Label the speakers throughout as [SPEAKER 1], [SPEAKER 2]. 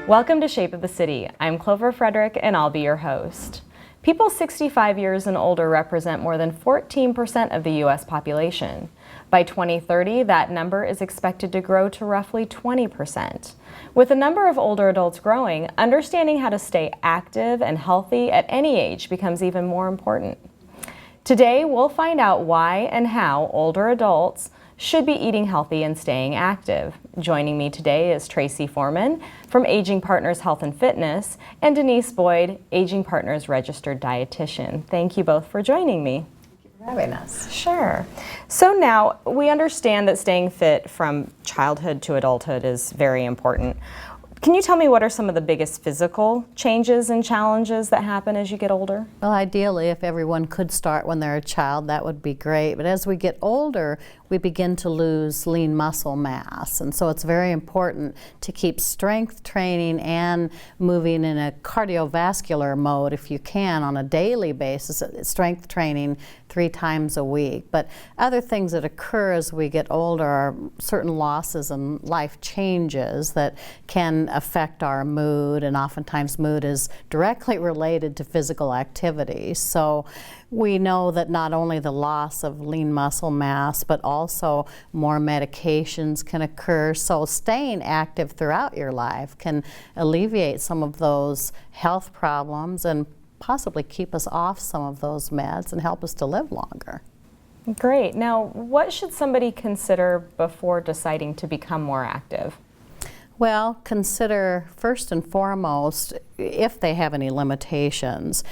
[SPEAKER 1] Welcome to Shape of the City. I'm Clover Frederick and I'll be your host. People 65 years and older represent more than 14% of the U.S. population. By 2030, that number is expected to grow to roughly 20%. With the number of older adults growing, understanding how to stay active and healthy at any age becomes even more important. Today, we'll find out why and how older adults should be eating healthy and staying active. Joining me today is Tracie Foreman from Aging Partners Health and Fitness and Denise Boyd, Aging Partners Registered Dietitian. Thank you both for joining me.
[SPEAKER 2] Thank you for having us.
[SPEAKER 1] Sure. So now we understand that staying fit from childhood to adulthood is very important. Can you tell me what are some of the biggest physical changes and challenges that happen as you get older?
[SPEAKER 2] Well, ideally, if everyone could start when they're a child, that would be great. But as we get older, we begin to lose lean muscle mass. And so it's very important to keep strength training and moving in a cardiovascular mode, if you can, on a daily basis, strength training 3 times a week. But other things that occur as we get older are certain losses and life changes that can affect our mood, and oftentimes mood is directly related to physical activity. So we know that not only the loss of lean muscle mass, but also more medications can occur. So staying active throughout your life can alleviate some of those health problems and possibly keep us off some of those meds and help us to live longer.
[SPEAKER 1] Great. Now, what should somebody consider before deciding to become more active?
[SPEAKER 2] Well, consider first and foremost if they have any limitations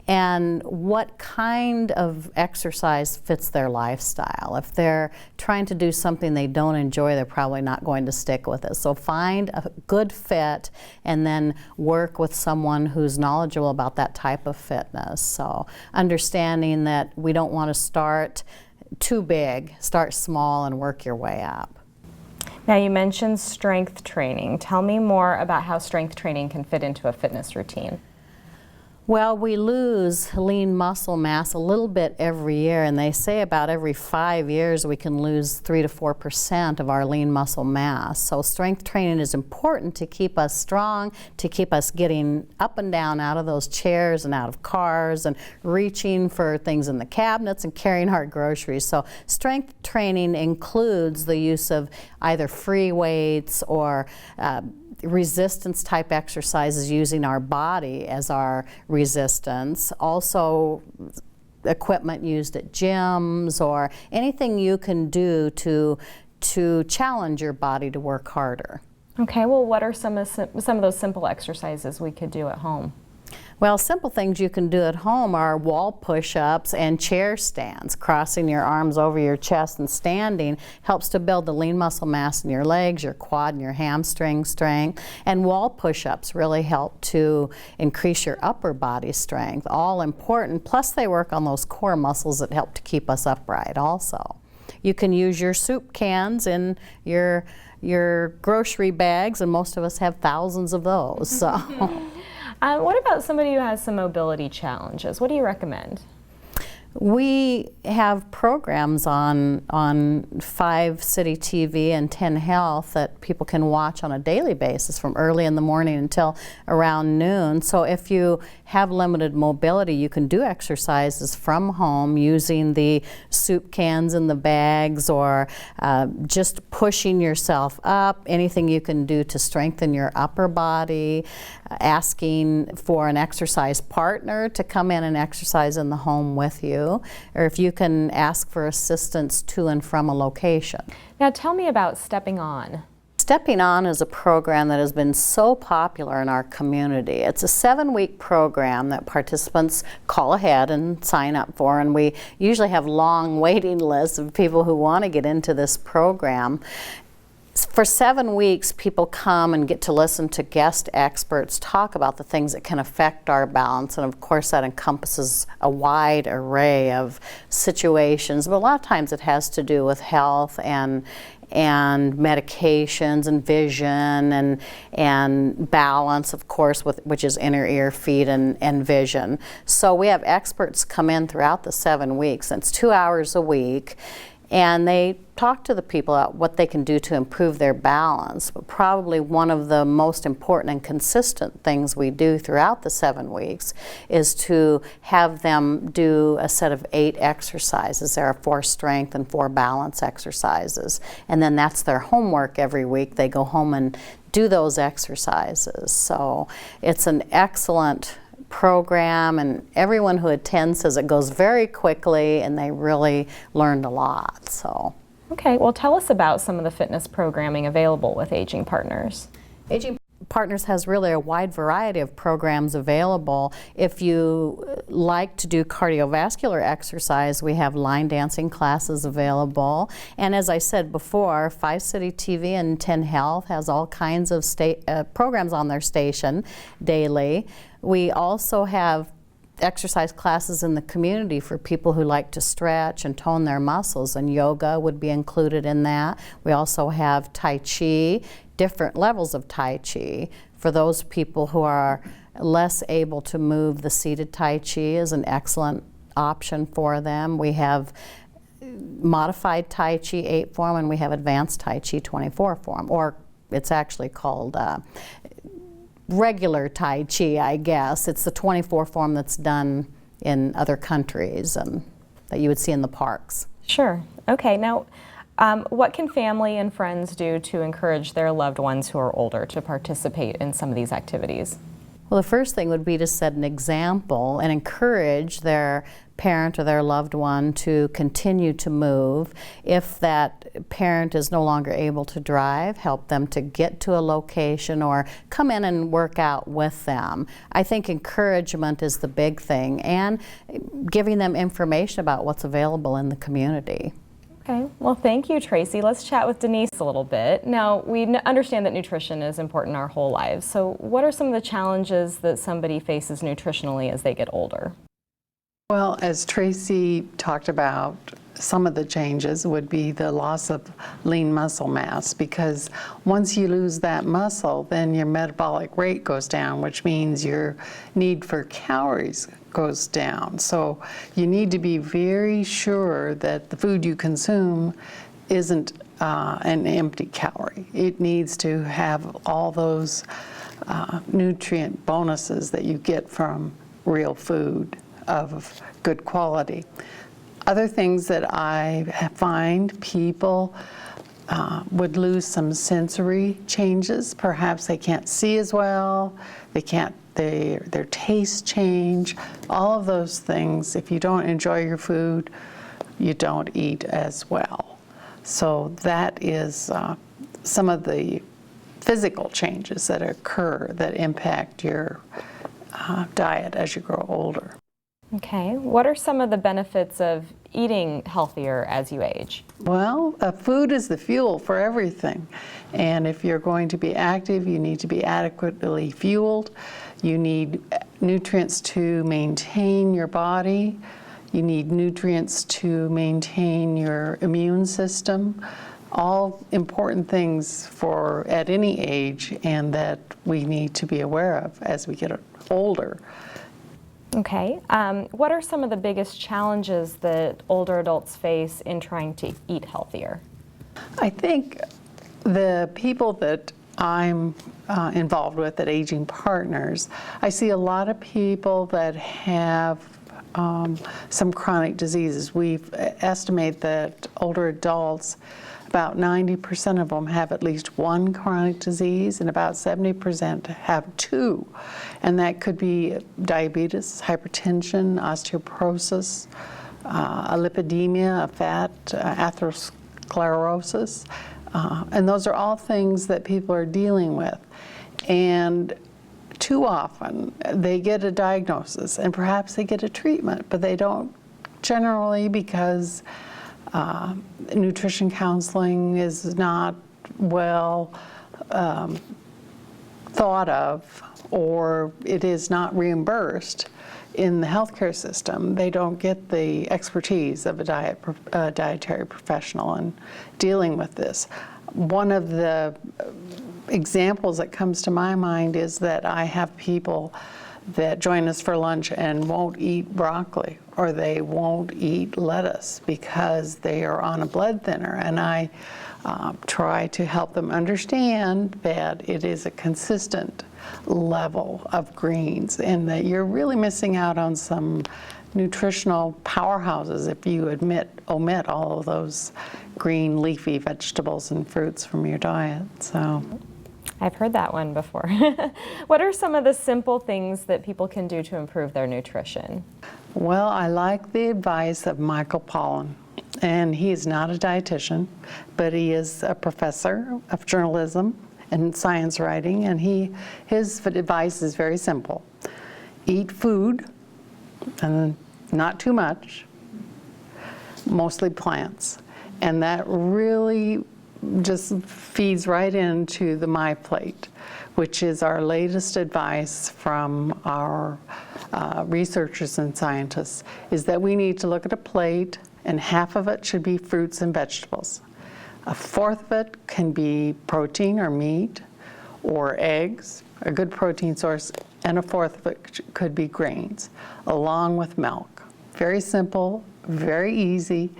[SPEAKER 2] and what kind of exercise fits their lifestyle. If they're trying to do something they don't enjoy, they're probably not going to stick with it. So find a good fit and then work with someone who's knowledgeable about that type of fitness. So understanding that we don't want to start too big, start small and work your way up.
[SPEAKER 1] Now you mentioned strength training. Tell me more about how strength training can fit into a fitness routine.
[SPEAKER 2] Well, we lose lean muscle mass a little bit every year, and they say about every 5 years we can lose 3 to 4% of our lean muscle mass. So strength training is important to keep us strong, to keep us getting up and down out of those chairs and out of cars and reaching for things in the cabinets and carrying our groceries. So strength training includes the use of either free weights or resistance type exercises using our body as our resistance. Also equipment used at gyms or anything you can do to challenge your body to work harder.
[SPEAKER 1] Okay, well what are some of those simple exercises we could do at home?
[SPEAKER 2] Well, simple things you can do at home are wall push-ups and chair stands. Crossing your arms over your chest and standing helps to build the lean muscle mass in your legs, your quad, and your hamstring strength. And wall push-ups really help to increase your upper body strength. All important. Plus they work on those core muscles that help to keep us upright also. You can use your soup cans in your grocery bags, and most of us have thousands of those. So.
[SPEAKER 1] What about somebody who has some mobility challenges? What do you recommend?
[SPEAKER 2] We have programs on 5 City TV and 10 Health that people can watch on a daily basis from early in the morning until around noon. So if you have limited mobility, you can do exercises from home using the soup cans in the bags or just pushing yourself up, anything you can do to strengthen your upper body, asking for an exercise partner to come in and exercise in the home with you, or if you can ask for assistance to and from a location.
[SPEAKER 1] Now tell me about Stepping On.
[SPEAKER 2] Stepping On is a program that has been so popular in our community. It's a 7-week program that participants call ahead and sign up for, and we usually have long waiting lists of people who want to get into this program. For 7 weeks, people come and get to listen to guest experts talk about the things that can affect our balance, and of course that encompasses a wide array of situations, but a lot of times it has to do with health and medications and vision and balance, of course, which is inner ear, feet, and vision. So we have experts come in throughout the 7 weeks, and it's 2 hours a week. And they talk to the people about what they can do to improve their balance. But probably one of the most important and consistent things we do throughout the 7 weeks is to have them do a set of 8 exercises. There are 4 strength and 4 balance exercises. And then that's their homework every week. They go home and do those exercises. So it's an excellent program, and everyone who attends says it goes very quickly and they really learned a lot. So,
[SPEAKER 1] okay, well, tell us about some of the fitness programming available with Aging Partners.
[SPEAKER 2] Aging Partners has really a wide variety of programs available. If you like to do cardiovascular exercise, we have line dancing classes available. And as I said before, 5 City TV and 10 Health has all kinds of programs on their station daily. We also have exercise classes in the community for people who like to stretch and tone their muscles, and yoga would be included in that. We also have Tai Chi, different levels of Tai Chi. For those people who are less able to move, the seated Tai Chi is an excellent option for them. We have modified Tai Chi 8 form, and we have advanced Tai Chi 24 form, or it's actually called regular Tai Chi, I guess. It's the 24 form that's done in other countries and that you would see in the parks.
[SPEAKER 1] Sure. Okay. Now, what can family and friends do to encourage their loved ones who are older to participate in some of these activities?
[SPEAKER 2] Well, the first thing would be to set an example and encourage their parent or their loved one to continue to move. If that parent is no longer able to drive, help them to get to a location or come in and work out with them. I think encouragement is the big thing, and giving them information about what's available in the community.
[SPEAKER 1] Okay, well, thank you, Tracie. Let's chat with Denise a little bit. Now, we understand that nutrition is important in our whole lives. So what are some of the challenges that somebody faces nutritionally as they get older?
[SPEAKER 3] Well, as Tracie talked about, some of the changes would be the loss of lean muscle mass, because once you lose that muscle, then your metabolic rate goes down, which means your need for calories goes down. So you need to be very sure that the food you consume isn't an empty calorie. It needs to have all those nutrient bonuses that you get from real food of good quality. Other things that I find people would lose some sensory changes. Perhaps they can't see as well, their tastes change. All of those things, if you don't enjoy your food, you don't eat as well. So that is some of the physical changes that occur that impact your diet as you grow older.
[SPEAKER 1] Okay, what are some of the benefits of eating healthier as you age?
[SPEAKER 3] Well, food is the fuel for everything. And if you're going to be active, you need to be adequately fueled. You need nutrients to maintain your body. You need nutrients to maintain your immune system. All important things for at any age, and that we need to be aware of as we get older.
[SPEAKER 1] Okay, what are some of the biggest challenges that older adults face in trying to eat healthier?
[SPEAKER 3] I think the people that I'm involved with at Aging Partners, I see a lot of people that have some chronic diseases. We estimate that older adults, about 90% of them have at least one chronic disease, and about 70% have 2. And that could be diabetes, hypertension, osteoporosis, a lipidemia, a fat, atherosclerosis. And those are all things that people are dealing with. And too often they get a diagnosis and perhaps they get a treatment, but they don't generally, because nutrition counseling is not well thought of, or it is not reimbursed in the healthcare system. They don't get the expertise of a dietary professional in dealing with this. One of the examples that comes to my mind is that I have people that join us for lunch and won't eat broccoli, or they won't eat lettuce because they are on a blood thinner. And I try to help them understand that it is a consistent level of greens and that you're really missing out on some nutritional powerhouses if you omit all of those green leafy vegetables and fruits from your diet. So
[SPEAKER 1] I've heard that one before. What are some of the simple things that people can do to improve their nutrition?
[SPEAKER 3] Well, I like the advice of Michael Pollan, and he is not a dietitian, but he is a professor of journalism and science writing, and his advice is very simple. Eat food, and not too much, mostly plants. And that really just feeds right into the My Plate, which is our latest advice from our researchers and scientists, is that we need to look at a plate and half of it should be fruits and vegetables. A fourth of it can be protein or meat or eggs, a good protein source, and a fourth of it could be grains, along with milk. Very simple, very easy,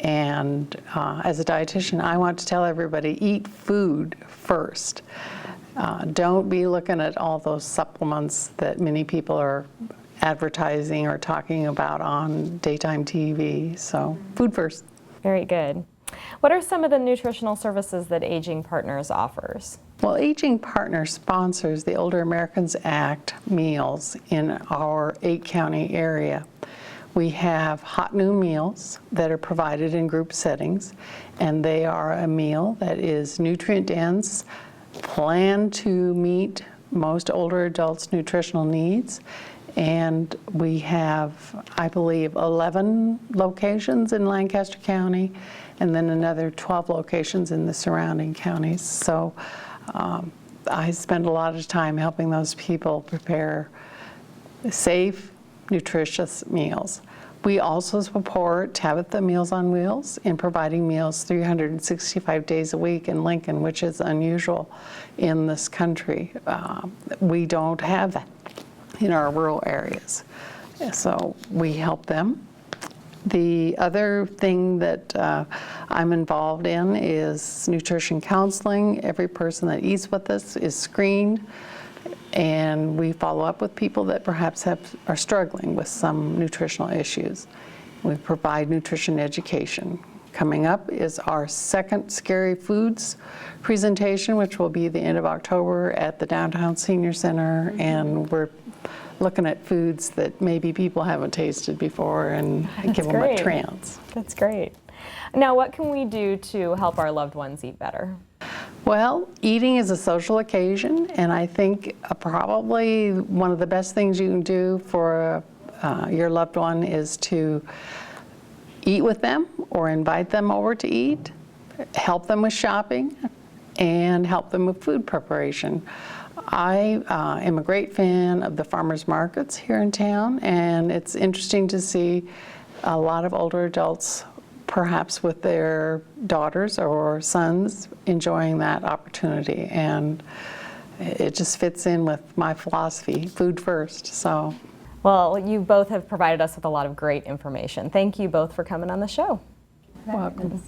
[SPEAKER 3] and as a dietitian, I want to tell everybody, eat food first. Don't be looking at all those supplements that many people are advertising or talking about on daytime TV. So food first.
[SPEAKER 1] Very good. What are some of the nutritional services that Aging Partners offers?
[SPEAKER 3] Well, Aging Partners sponsors the Older Americans Act meals in our 8-county area. We have hot noon meals that are provided in group settings, and they are a meal that is nutrient dense, planned to meet most older adults' nutritional needs. And we have, I believe, 11 locations in Lancaster County, and then another 12 locations in the surrounding counties. So I spend a lot of time helping those people prepare safe, nutritious meals. We also support Tabitha Meals on Wheels in providing meals 365 days a week in Lincoln, which is unusual in this country. We don't have that in our rural areas. So we help them. The other thing that I'm involved in is nutrition counseling. Every person that eats with us is screened, and we follow up with people that perhaps are struggling with some nutritional issues. We provide nutrition education. Coming up is our second Scary Foods presentation, which will be the end of October at the Downtown Senior Center, and we're looking at foods that maybe people haven't tasted before and give them a trance.
[SPEAKER 1] That's great. Now, what can we do to help our loved ones eat better?
[SPEAKER 3] Well, eating is a social occasion, and I think probably one of the best things you can do for your loved one is to eat with them or invite them over to eat, help them with shopping, and help them with food preparation. I am a great fan of the farmers markets here in town, and it's interesting to see a lot of older adults, perhaps with their daughters or sons, enjoying that opportunity. And it just fits in with my philosophy, food first. So,
[SPEAKER 1] well, you both have provided us with a lot of great information. Thank you both for coming on the show.
[SPEAKER 3] Welcome.